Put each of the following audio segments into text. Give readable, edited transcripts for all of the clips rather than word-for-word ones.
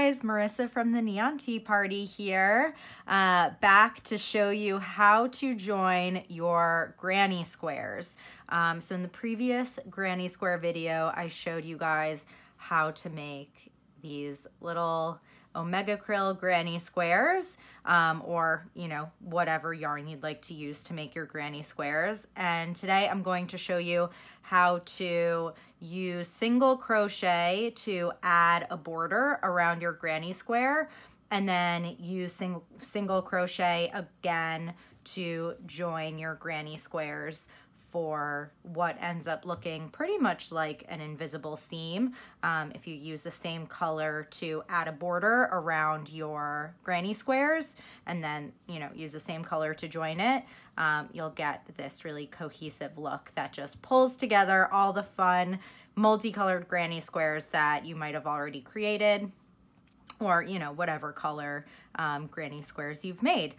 guys, Marissa from the Neon Tea Party here, back to show you how to join your granny squares. So in the previous granny square video, I showed you guys how to make these little Omega Krill granny squares, or whatever yarn you'd like to use to make your granny squares. And today I'm going to show you how to use single crochet to add a border around your granny square, and then use single crochet again to join your granny squares for what ends up looking pretty much like an invisible seam. If you use the same color to add a border around your granny squares and then use the same color to join it, you'll get this really cohesive look that just pulls together all the fun multicolored granny squares that you might have already created, or whatever color granny squares you've made.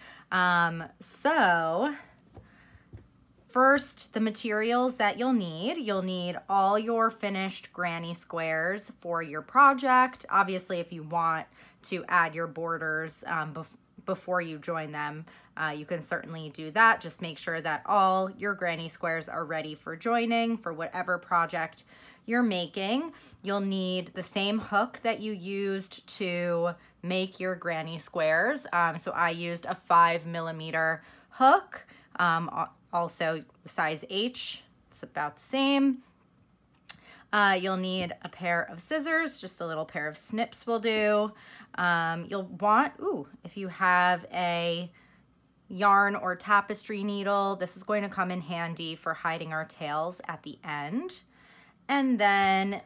So first, the materials that you'll need all your finished granny squares for your project. Obviously, if you want to add your borders before you join them, you can certainly do that. Just make sure that all your granny squares are ready for joining for whatever project you're making. You'll need the same hook that you used to make your granny squares. So I used a 5mm hook. Also size H, it's about the same. You'll need a pair of scissors, just a little pair of snips will do. You'll want, if you have a yarn or tapestry needle, this is going to come in handy for hiding our tails at the end. And then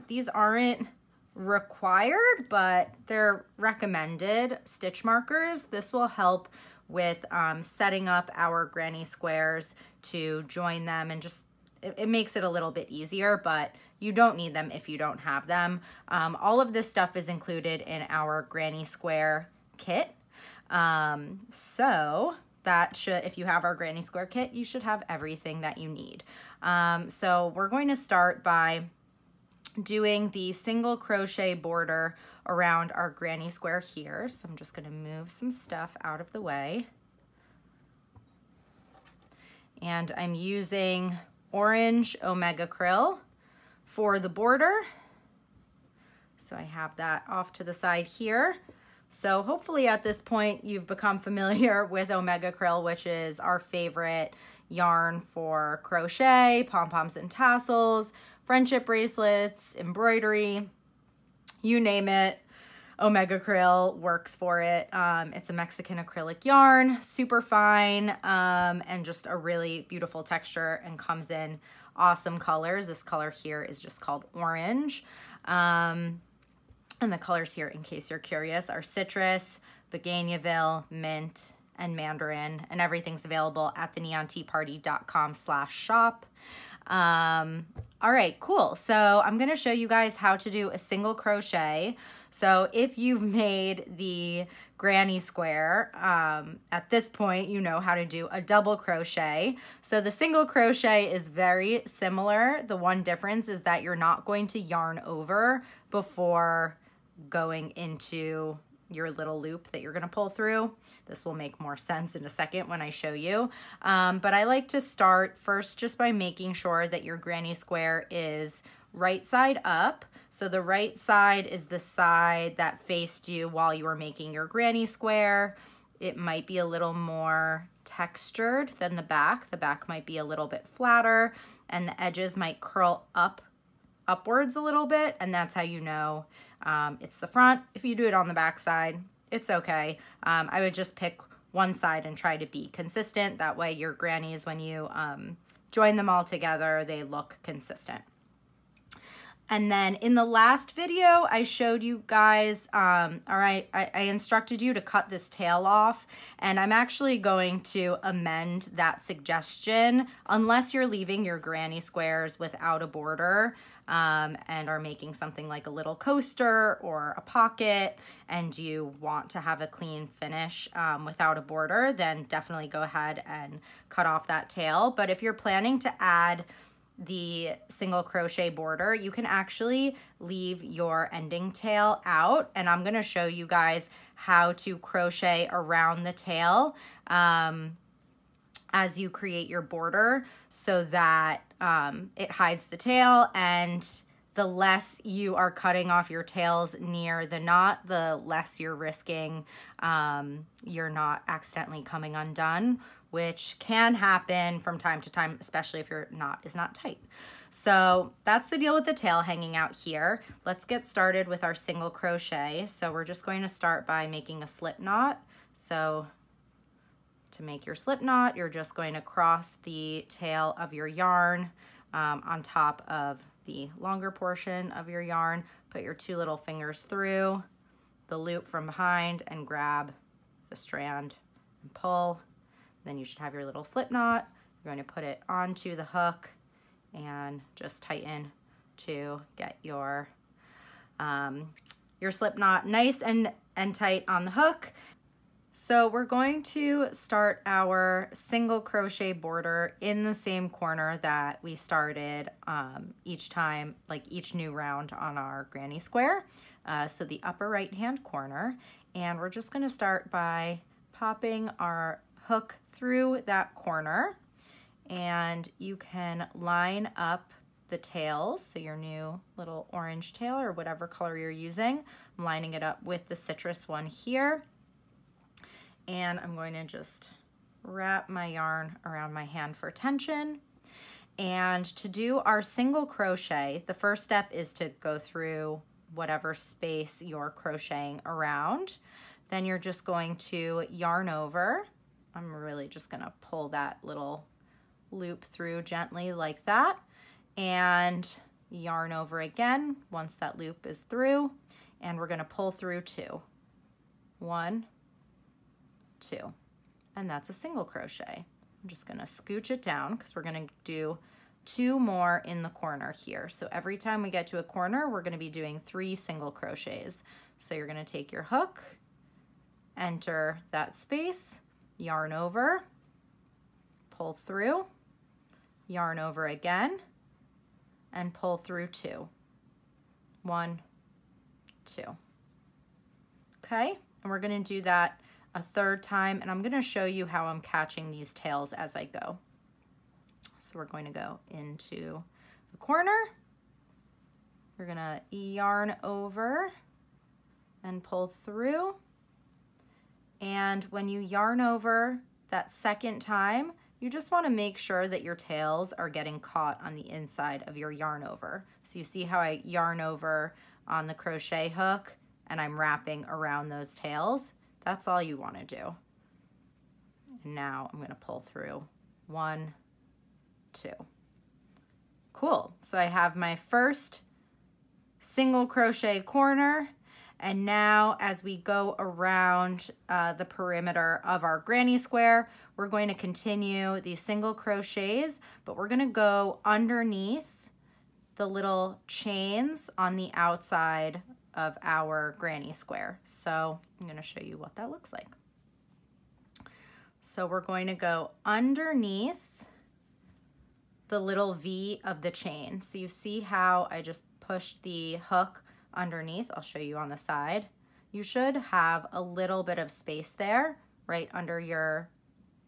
these aren't required, but they're recommended stitch markers. This will help with setting up our granny squares to join them, and just it makes it a little bit easier, but you don't need them if you don't have them. All of this stuff is included in our granny square kit. So that should, if you have our granny square kit, you should have everything that you need. So we're going to start by doing the single crochet border around our granny square here. So I'm just going to move some stuff out of the way. And I'm using orange Omega Krill for the border. So I have that off to the side here. So hopefully at this point you've become familiar with Omega Krill, which is our favorite yarn for crochet, pom-poms and tassels, friendship bracelets, embroidery, you name it. Omega Krill works for it. It's a Mexican acrylic yarn, super fine, and just a really beautiful texture, and comes in awesome colors. This color here is just called orange. And the colors here, in case you're curious, are citrus, Bougainville, mint, and mandarin, and everything's available at theneonteaparty.com/shop. All right, cool. So I'm going to show you guys how to do a single crochet. So if you've made the granny square, at this point, you know how to do a double crochet. So the single crochet is very similar. The one difference is that you're not going to yarn over before going into your little loop that you're going to pull through. This will make more sense in a second when I show you. But I like to start first just by making sure that your granny square is right side up. So the right side is the side that faced you while you were making your granny square. It might be a little more textured than the back. The back might be a little bit flatter, and the edges might curl upwards a little bit, and that's how you know it's the front. If you do it on the back side, it's okay. I would just pick one side and try to be consistent. That way your grannies, when you join them all together, they look consistent. And then in the last video, I showed you guys, I instructed you to cut this tail off, and I'm actually going to amend that suggestion unless you're leaving your granny squares without a border, and are making something like a little coaster or a pocket, and you want to have a clean finish without a border, then definitely go ahead and cut off that tail. But if you're planning to add the single crochet border, you can actually leave your ending tail out, and I'm gonna show you guys how to crochet around the tail as you create your border so that it hides the tail, and the less you are cutting off your tails near the knot, the less you're risking your knot accidentally coming undone, which can happen from time to time, especially if your knot is not tight. So that's the deal with the tail hanging out here. Let's get started with our single crochet. So we're just going to start by making a slip knot. So to make your slip knot, you're just going to cross the tail of your yarn on top of the longer portion of your yarn. Put your 2 little fingers through the loop from behind and grab the strand and pull. Then you should have your little slip knot. You're going to put it onto the hook and just tighten to get your slip knot nice and tight on the hook. So we're going to start our single crochet border in the same corner that we started each time, like each new round on our granny square. So the upper right hand corner, and we're just going to start by popping our hook through that corner, and you can line up the tails, so your new little orange tail or whatever color you're using. I'm lining it up with the citrus one here, and I'm going to just wrap my yarn around my hand for tension. And to do our single crochet, the first step is to go through whatever space you're crocheting around. Then you're just going to yarn over. I'm really just gonna pull that little loop through gently like that, and yarn over again once that loop is through, and we're gonna pull through 2. 1, 2, and that's a single crochet. I'm just gonna scooch it down because we're gonna do 2 more in the corner here. So every time we get to a corner, we're gonna be doing 3 single crochets. So you're gonna take your hook, enter that space, yarn over, pull through, yarn over again, and pull through 2. 1, 2. Okay, and we're gonna do that a 3rd time, and I'm gonna show you how I'm catching these tails as I go. So we're going to go into the corner, we're gonna yarn over and pull through. And when you yarn over that 2nd time, you just want to make sure that your tails are getting caught on the inside of your yarn over. So you see how I yarn over on the crochet hook and I'm wrapping around those tails? That's all you want to do. And now I'm going to pull through 1, 2. Cool. So I have my first single crochet corner. And now as we go around the perimeter of our granny square, we're going to continue these single crochets, but we're gonna go underneath the little chains on the outside of our granny square. So I'm gonna show you what that looks like. So we're going to go underneath the little V of the chain. So you see how I just pushed the hook underneath. I'll show you on the side. You should have a little bit of space there right under your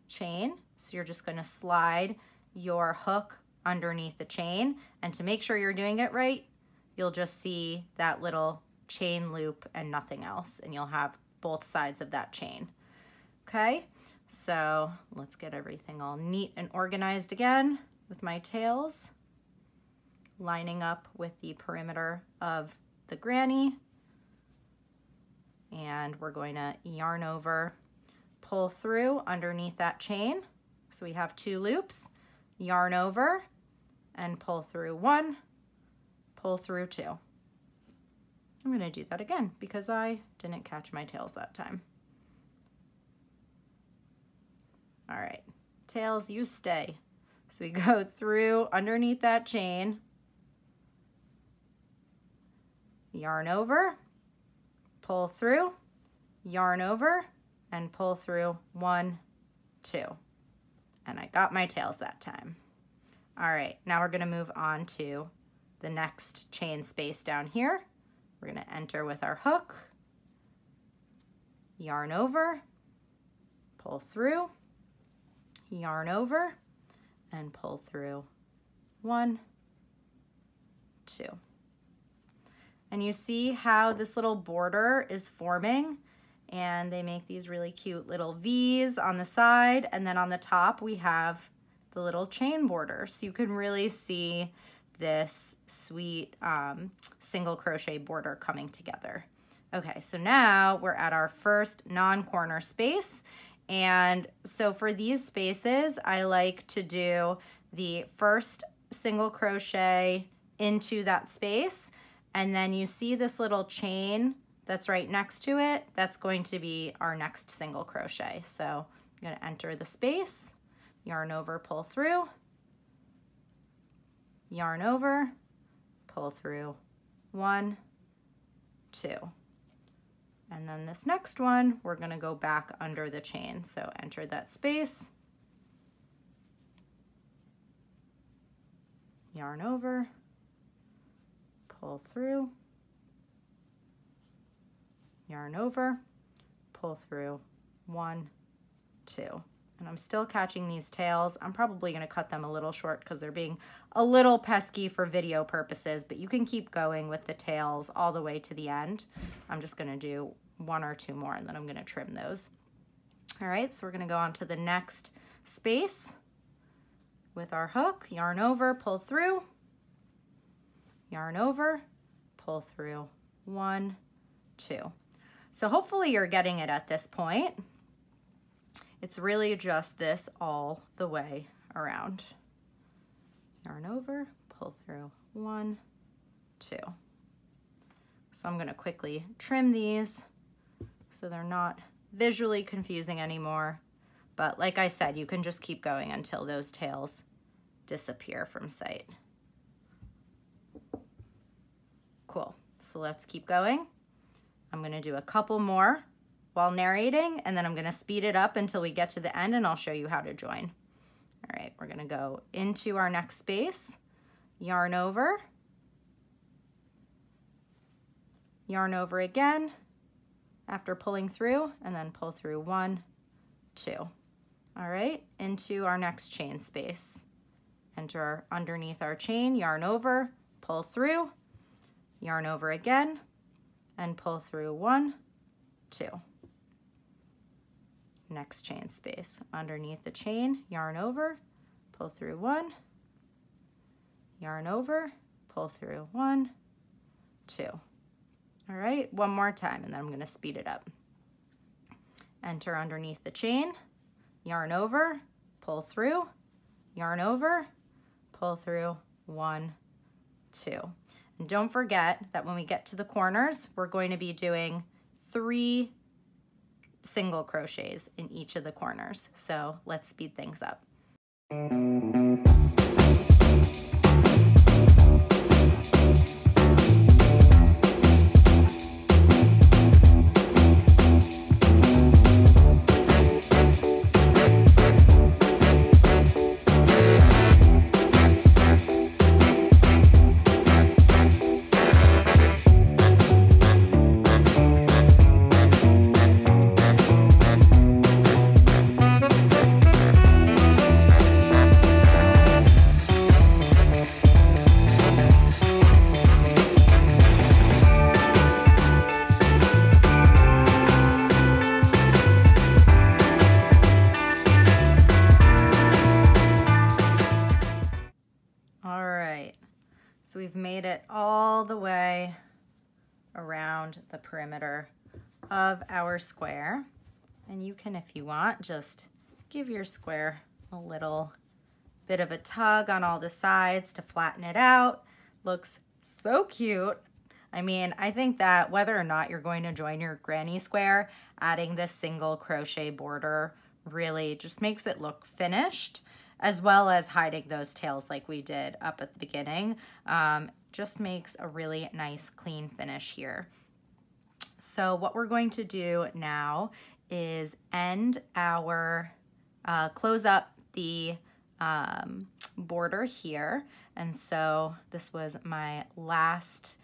chain. So you're just going to slide your hook underneath the chain, and to make sure you're doing it right, you'll just see that little chain loop and nothing else, and you'll have both sides of that chain. Okay, so let's get everything all neat and organized again with my tails lining up with the perimeter of the granny, and we're going to yarn over, pull through underneath that chain. So we have 2 loops, yarn over and pull through 1, pull through 2. I'm going to do that again because I didn't catch my tails that time. All right, tails, you stay. So we go through underneath that chain, yarn over, pull through, yarn over, and pull through 1, 2. And I got my tails that time. All right, now we're gonna move on to the next chain space down here. We're gonna enter with our hook, yarn over, pull through, yarn over, and pull through 1, 2. And you see how this little border is forming, and they make these really cute little V's on the side, and then on the top we have the little chain border. So you can really see this sweet single crochet border coming together. Okay, so now we're at our first non-corner space. And so for these spaces, I like to do the first single crochet into that space, and then you see this little chain that's right next to it. That's going to be our next single crochet. So I'm going to enter the space, yarn over, pull through, yarn over, pull through 1, 2. And then this next one, we're going to go back under the chain. So enter that space, yarn over, pull through, yarn over, pull through 1, 2. And I'm still catching these tails. I'm probably going to cut them a little short because they're being a little pesky for video purposes, but you can keep going with the tails all the way to the end. I'm just going to do 1 or 2 more, and then I'm going to trim those. All right, so we're going to go on to the next space with our hook, yarn over, pull through, yarn over, pull through 1, 2. So hopefully you're getting it at this point. It's really just this all the way around. Yarn over, pull through 1, 2. So I'm going to quickly trim these so they're not visually confusing anymore. But like I said, you can just keep going until those tails disappear from sight. Cool. So let's keep going. I'm going to do a couple more while narrating, and then I'm going to speed it up until we get to the end, and I'll show you how to join. All right, we're going to go into our next space, yarn over again after pulling through, and then pull through 1, 2. All right, into our next chain space. Enter underneath our chain, yarn over, pull through, yarn over again, and pull through 1, 2. Next chain space, underneath the chain, yarn over, pull through 1, yarn over, pull through 1, 2. All right, one more time, and then I'm going to speed it up. Enter underneath the chain, yarn over, pull through, yarn over, pull through 1, 2. And don't forget that when we get to the corners, we're going to be doing 3 single crochets in each of the corners. So let's speed things up. So we've made it all the way around the perimeter of our square. And you can, if you want, just give your square a little bit of a tug on all the sides to flatten it out. Looks so cute. I mean, I think that whether or not you're going to join your granny square, adding this single crochet border really just makes it look finished, as well as hiding those tails like we did up at the beginning. Just makes a really nice clean finish here. So what we're going to do now is end our, close up the border here. And so this was my last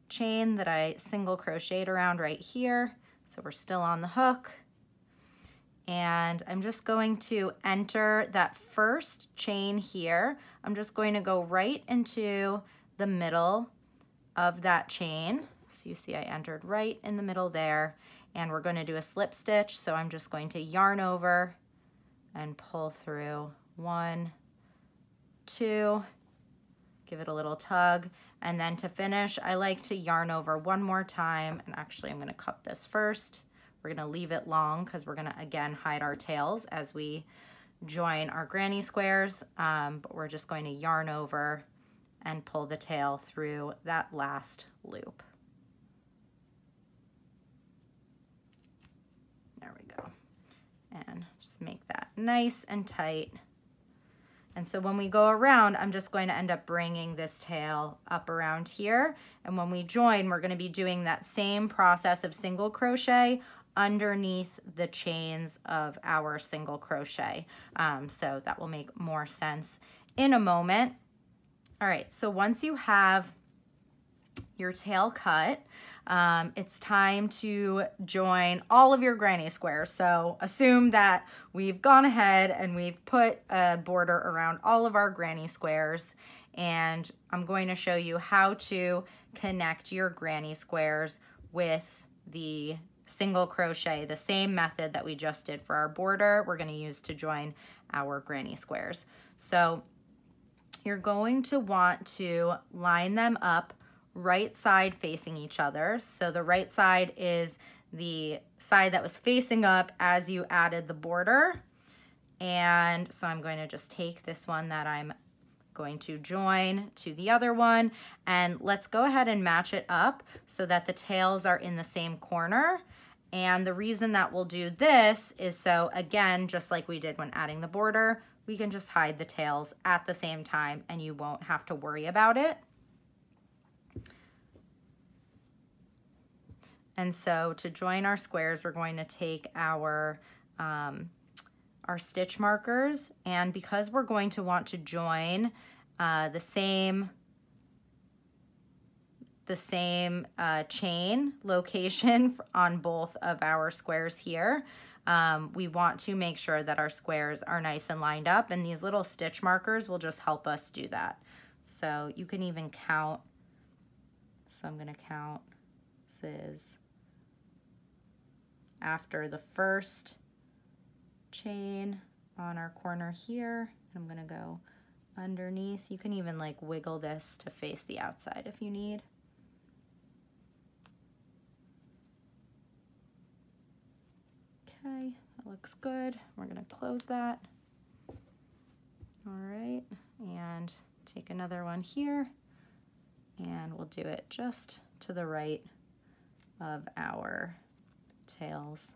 chain that I single crocheted around right here. So we're still on the hook. And I'm just going to enter that first chain here. I'm just going to go right into the middle of that chain. So you see I entered right in the middle there, and we're going to do a slip stitch. So I'm just going to yarn over and pull through 1, 2, give it a little tug, and then to finish I like to yarn over one more time. And actually I'm going to cut this first. We're going to leave it long because we're going to again hide our tails as we join our granny squares, but we're just going to yarn over and pull the tail through that last loop. There we go. And just make that nice and tight. And so when we go around, I'm just going to end up bringing this tail up around here. And when we join, we're going to be doing that same process of single crochet underneath the chains of our single crochet. So that will make more sense in a moment. All right, so once you have your tail cut, it's time to join all of your granny squares. So assume that we've gone ahead and we've put a border around all of our granny squares, and I'm going to show you how to connect your granny squares with the single crochet, the same method that we just did for our border, we're going to use to join our granny squares. So you're going to want to line them up right side facing each other. So the right side is the side that was facing up as you added the border. And so I'm going to just take this one that I'm going to join to the other one, and let's go ahead and match it up so that the tails are in the same corner. And the reason that we'll do this is so, again, just like we did when adding the border, we can just hide the tails at the same time and you won't have to worry about it. And so to join our squares, we're going to take our stitch markers, and because we're going to want to join the same chain location on both of our squares here, we want to make sure that our squares are nice and lined up, and these little stitch markers will just help us do that. So you can even count. So I'm going to count. This is after the first chain on our corner here. I'm going to go underneath. You can even like wiggle this to face the outside if you need. Okay, that looks good. We're going to close that. All right, and take another one here, and we'll do it just to the right of our tails.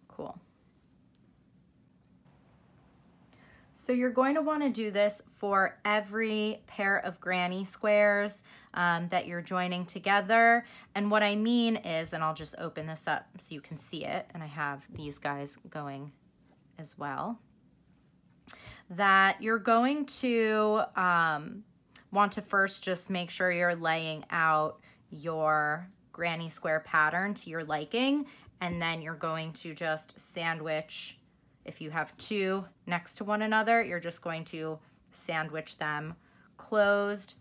Cool. So you're going to want to do this for every pair of granny squares that you're joining together. And what I mean is, and I'll just open this up so you can see it, and I have these guys going as well, that you're going to want to first just make sure you're laying out your granny square pattern to your liking, and then you're going to just sandwich. If you have two next to one another, you're just going to sandwich them closed,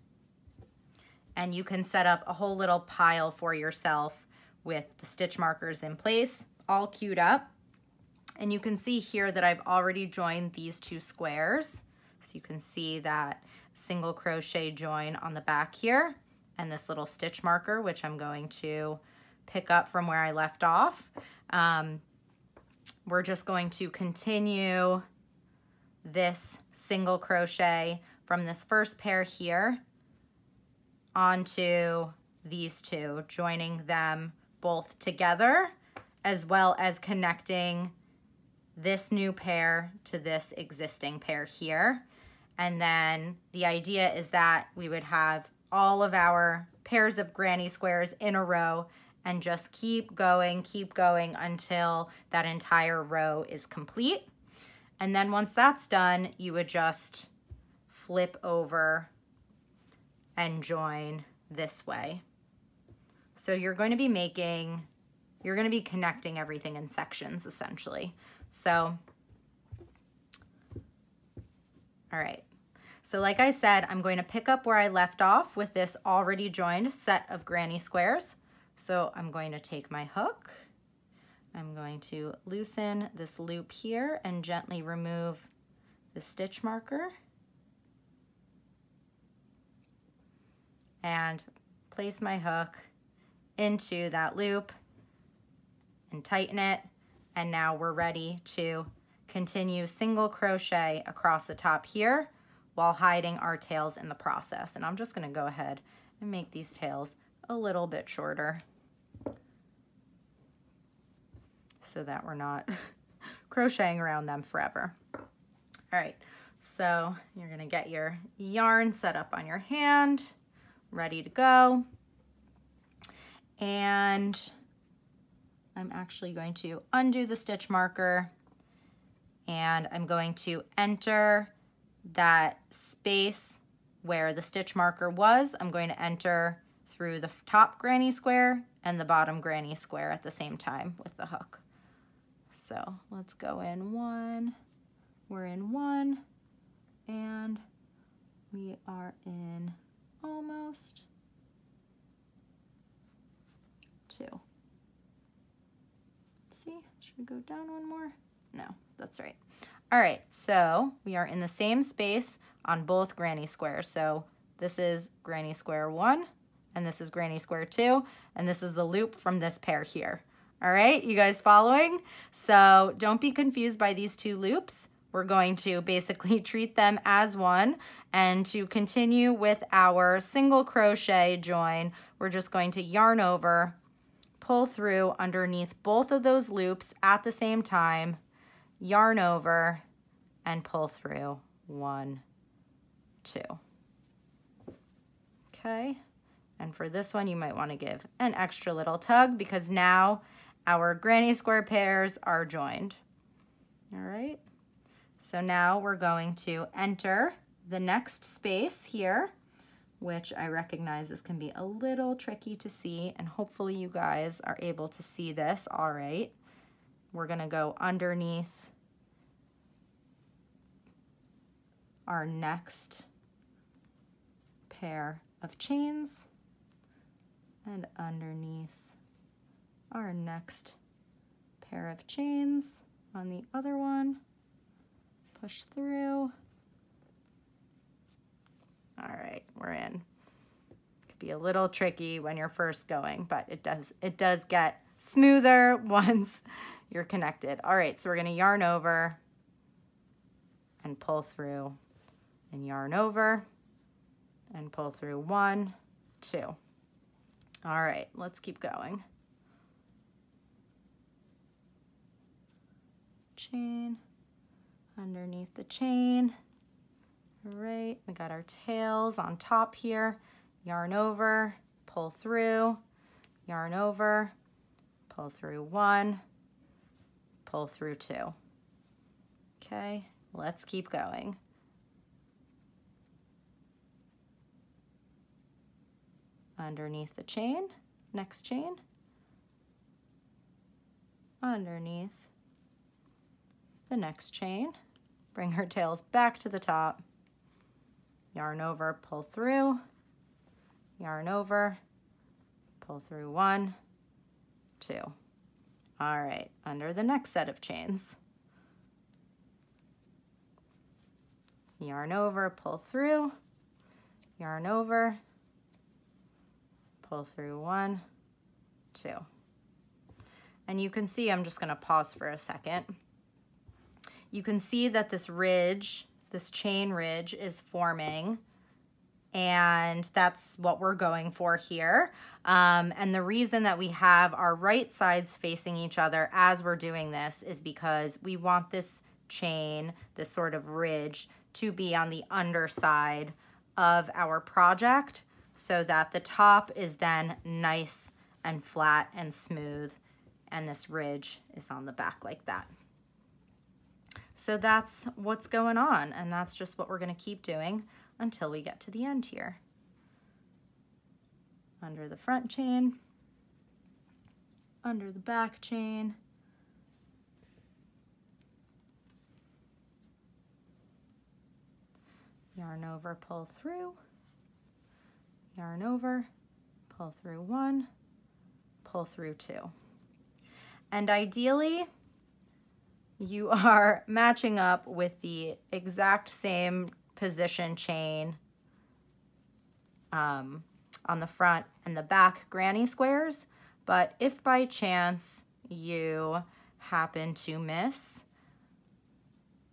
and you can set up a whole little pile for yourself with the stitch markers in place, all queued up. And you can see here that I've already joined these two squares. So you can see that single crochet join on the back here, and this little stitch marker, which I'm going to pick up from where I left off. We're just going to continue this single crochet from this first pair here onto these two, joining them both together, as well as connecting this new pair to this existing pair here. And then the idea is that we would have all of our pairs of granny squares in a row, and just keep going until that entire row is complete. And then once that's done, you would just flip over and join this way. So you're going to be connecting everything in sections essentially. So, all right. So like I said, I'm going to pick up where I left off with this already joined set of granny squares. So I'm going to take my hook. I'm going to loosen this loop here and gently remove the stitch marker. And place my hook into that loop and tighten it. And now we're ready to continue single crochet across the top here while hiding our tails in the process. And I'm just gonna go ahead and make these tails a little bit shorter so that we're not crocheting around them forever. All right, so you're gonna get your yarn set up on your hand, ready to go. And I'm actually going to undo the stitch marker and I'm going to enter that space where the stitch marker was. I'm going to enter through the top granny square and the bottom granny square at the same time with the hook. So let's go in one, we're in one, and we are in almost two. Let's see, should we go down one more? No, that's right. All right, so we are in the same space on both granny squares. So this is granny square 1, and this is granny square 2, and this is the loop from this pair here. All right, you guys following? So don't be confused by these two loops. We're going to basically treat them as one, and to continue with our single crochet join, we're just going to yarn over, pull through underneath both of those loops at the same time, yarn over, and pull through 1, 2. Okay, and for this one you might want to give an extra little tug because now our granny square pairs are joined. All right, so now we're going to enter the next space here, which I recognize this can be a little tricky to see, and hopefully you guys are able to see this all right. We're going to go underneath our next pair of chains and underneath our next pair of chains on the other one. Push through. All right, we're in. It could be a little tricky when you're first going, but it does get smoother once you're connected. All right, so we're gonna yarn over and pull through and yarn over and pull through 1, 2. All right, let's keep going. Chain, underneath the chain. All right, we got our tails on top here. Yarn over, pull through, yarn over, pull through 1, pull through 2. Okay, let's keep going. Underneath the chain, next chain, underneath the next chain, bring her tails back to the top, yarn over, pull through, yarn over, pull through 1, 2. All right, under the next set of chains, yarn over, pull through, yarn over, pull through 1, 2. And you can see, I'm just gonna pause for a second. You can see that this ridge, this chain ridge is forming, and that's what we're going for here. And the reason that we have our right sides facing each other as we're doing this is because we want this chain, this sort of ridge, to be on the underside of our project so that the top is then nice and flat and smooth, and this ridge is on the back like that. So that's what's going on, and that's just what we're going to keep doing until we get to the end here. Under the front chain, under the back chain, yarn over, pull through, yarn over, pull through 1, pull through 2. And ideally, you are matching up with the exact same position chain on the front and the back granny squares, but if by chance you happen to miss,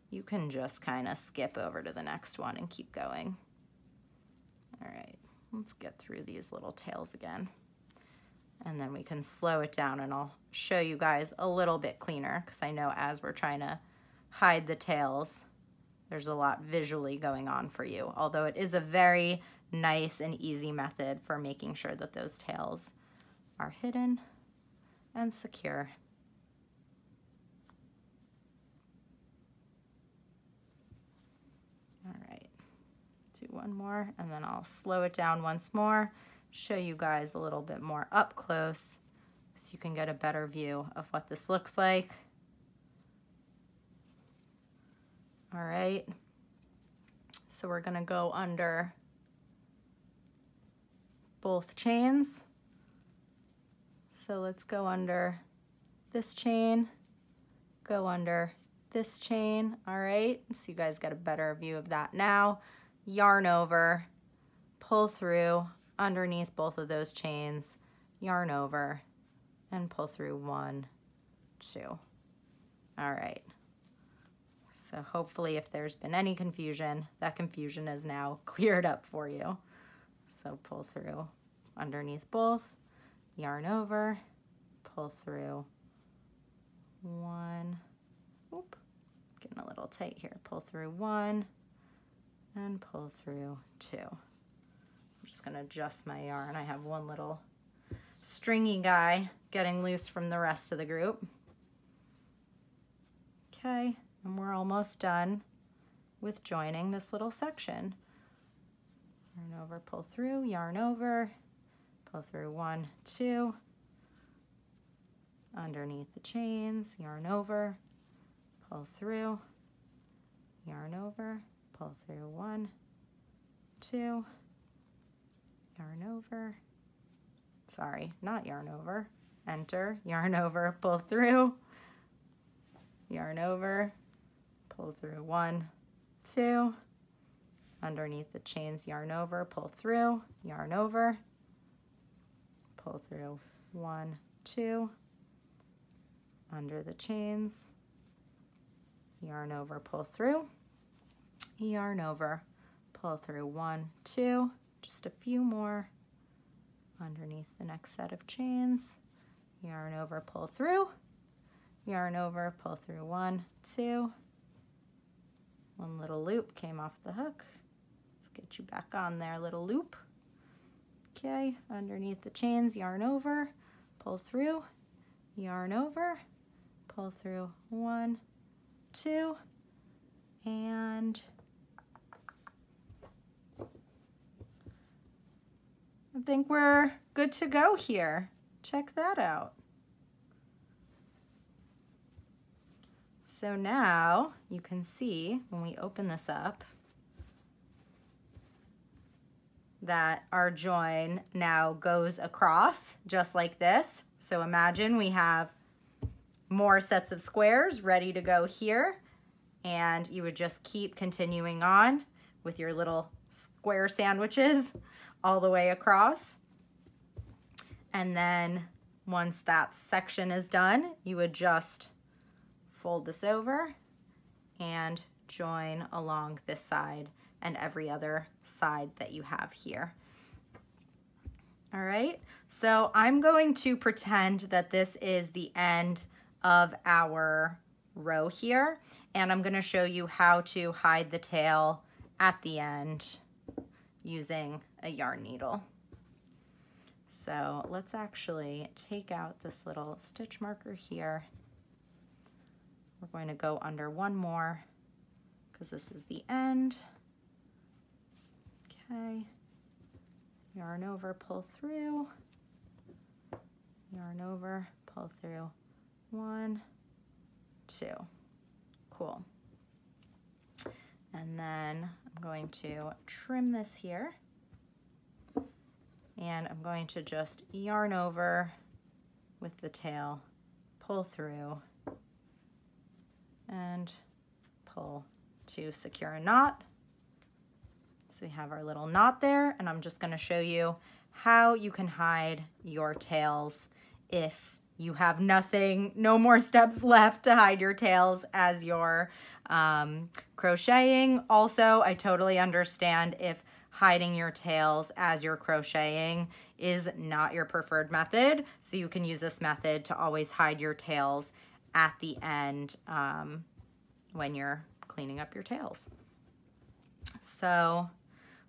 you can just kind of skip over to the next one and keep going. All right, let's get through these little tails again. And then we can slow it down, and I'll show you guys a little bit cleaner, because I know as we're trying to hide the tails, there's a lot visually going on for you, although it is a very nice and easy method for making sure that those tails are hidden and secure. All right, do one more, and then I'll slow it down once more, show you guys a little bit more up close so you can get a better view of what this looks like. All right, so we're gonna go under both chains. So let's go under this chain, go under this chain. All right, so you guys get a better view of that now. Yarn over, pull through underneath both of those chains, yarn over, and pull through 1, 2. All right. So hopefully if there's been any confusion, that confusion is now cleared up for you. So pull through underneath both, yarn over, pull through 1, oop, getting a little tight here, pull through 1, and pull through 2. I'm just gonna adjust my yarn. I have one little stringy guy getting loose from the rest of the group. Okay, and we're almost done with joining this little section. Yarn over, pull through, yarn over, pull through 1, 2, underneath the chains, yarn over, pull through, yarn over, pull through 1, 2, yarn over, sorry, not yarn over, enter, yarn over, pull through, yarn over, pull through 1, 2, underneath the chains, yarn over, pull through, yarn over, pull through 1, 2, under the chains, yarn over, pull through, yarn over, pull through 1, 2, just a few more underneath the next set of chains, yarn over, pull through, yarn over, pull through 1, 2, one little loop came off the hook. Let's get you back on there, little loop. Okay, underneath the chains, yarn over, pull through, yarn over, pull through 1, 2, and I think we're good to go here. Check that out. So now you can see when we open this up that our join now goes across just like this. So imagine we have more sets of squares ready to go here, and you would just keep continuing on with your little square sandwiches all the way across. And then once that section is done, you would just fold this over and join along this side and every other side that you have here. All right, so I'm going to pretend that this is the end of our row here, and I'm going to show you how to hide the tail at the end using a yarn needle. So let's actually take out this little stitch marker here. We're going to go under one more because this is the end. Okay, yarn over, pull through, yarn over, pull through, 1, 2, cool. And then I'm going to trim this here, and I'm going to just yarn over with the tail, pull through, and pull to secure a knot. So we have our little knot there, and I'm just going to show you how you can hide your tails if you have no more steps left to hide your tails as you're crocheting. Also, I totally understand if hiding your tails as you're crocheting is not your preferred method. So you can use this method to always hide your tails at the end when you're cleaning up your tails. So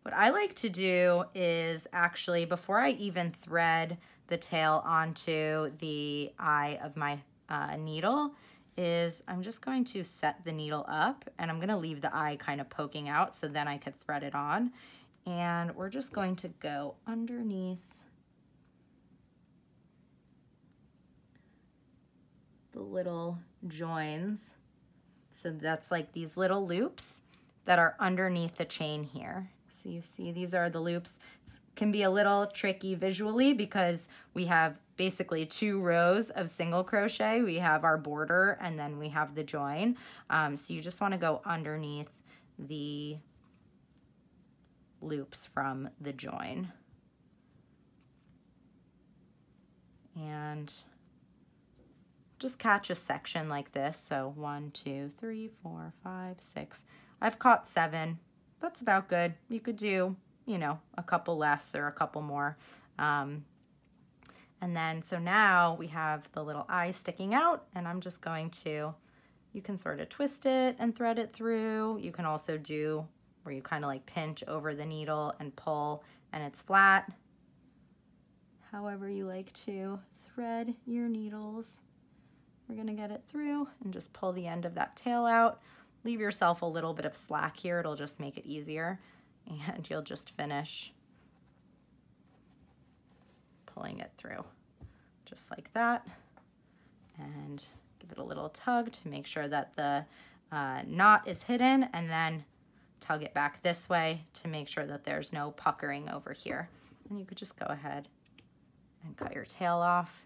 what I like to do is actually, before I even thread the tail onto the eye of my needle, is I'm just going to set the needle up, and I'm going to leave the eye kind of poking out so then I could thread it on. And we're just going to go underneath the little joins. So that's like these little loops that are underneath the chain here. So you see these are the loops. It can be a little tricky visually because we have basically 2 rows of single crochet. We have our border and then we have the join. So you just want to go underneath the loops from the join. And just catch a section like this. So 1, 2, 3, 4, 5, 6. I've caught 7. That's about good. You could do, you know, a couple less or a couple more. And then, so now we have the little eye sticking out, and I'm just going to, you can sort of twist it and thread it through. You can also do where you kind of like pinch over the needle and pull and it's flat. However you like to thread your needles. We're going to get it through and just pull the end of that tail out. Leave yourself a little bit of slack here. It'll just make it easier. And you'll just finish pulling it through just like that. And give it a little tug to make sure that the knot is hidden, and then tug it back this way to make sure that there's no puckering over here. And you could just go ahead and cut your tail off.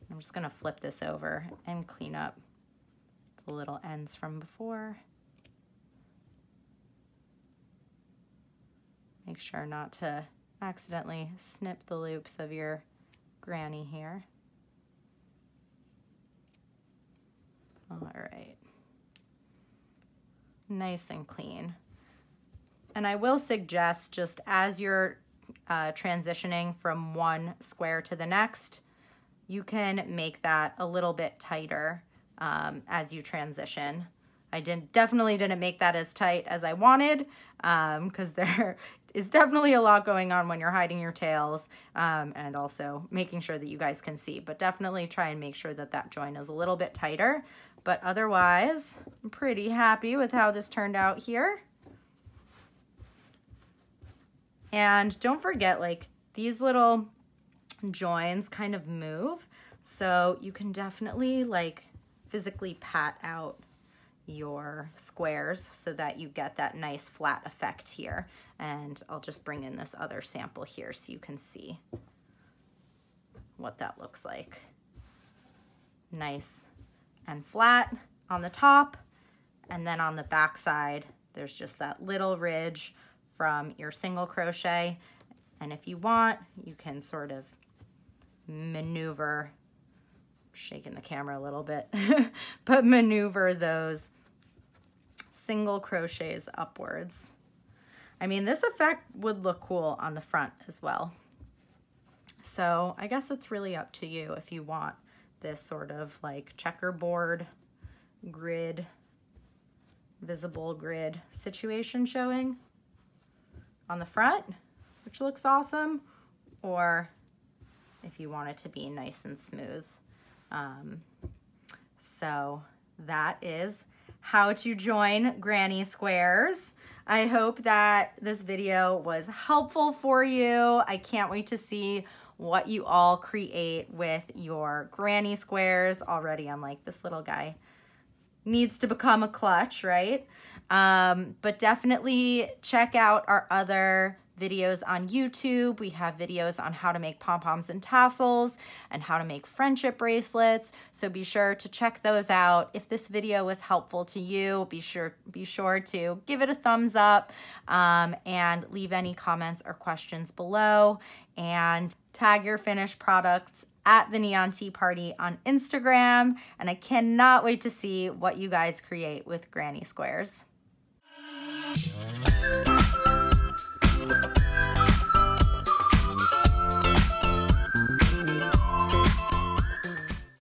I'm just going to flip this over and clean up the little ends from before. Make sure not to accidentally snip the loops of your granny here. All right. Nice and clean. And I will suggest, just as you're transitioning from one square to the next, you can make that a little bit tighter as you transition. I definitely didn't make that as tight as I wanted because there is definitely a lot going on when you're hiding your tails and also making sure that you guys can see. But definitely try and make sure that that join is a little bit tighter. But otherwise, I'm pretty happy with how this turned out here. And don't forget, like, these little joins kind of move, so you can definitely like physically pat out your squares so that you get that nice flat effect here. And I'll just bring in this other sample here so you can see what that looks like. Nice and flat on the top, and then on the back side there's just that little ridge from your single crochet. And if you want, you can sort of maneuver, shaking the camera a little bit, but maneuver those single crochets upwards. I mean, this effect would look cool on the front as well. So I guess it's really up to you if you want this sort of like checkerboard grid, visible grid situation showing on the front, which looks awesome, or if you want it to be nice and smooth. So that is how to join granny squares. I hope that this video was helpful for you. I can't wait to see what you all create with your granny squares. Already I'm like, this little guy needs to become a clutch, right? But definitely check out our other videos on YouTube. We have videos on how to make pom-poms and tassels and how to make friendship bracelets. So be sure to check those out. If this video was helpful to you, be sure to give it a thumbs up, and leave any comments or questions below, and tag your finished products at the Neon Tea Party on Instagram. And I cannot wait to see what you guys create with granny squares.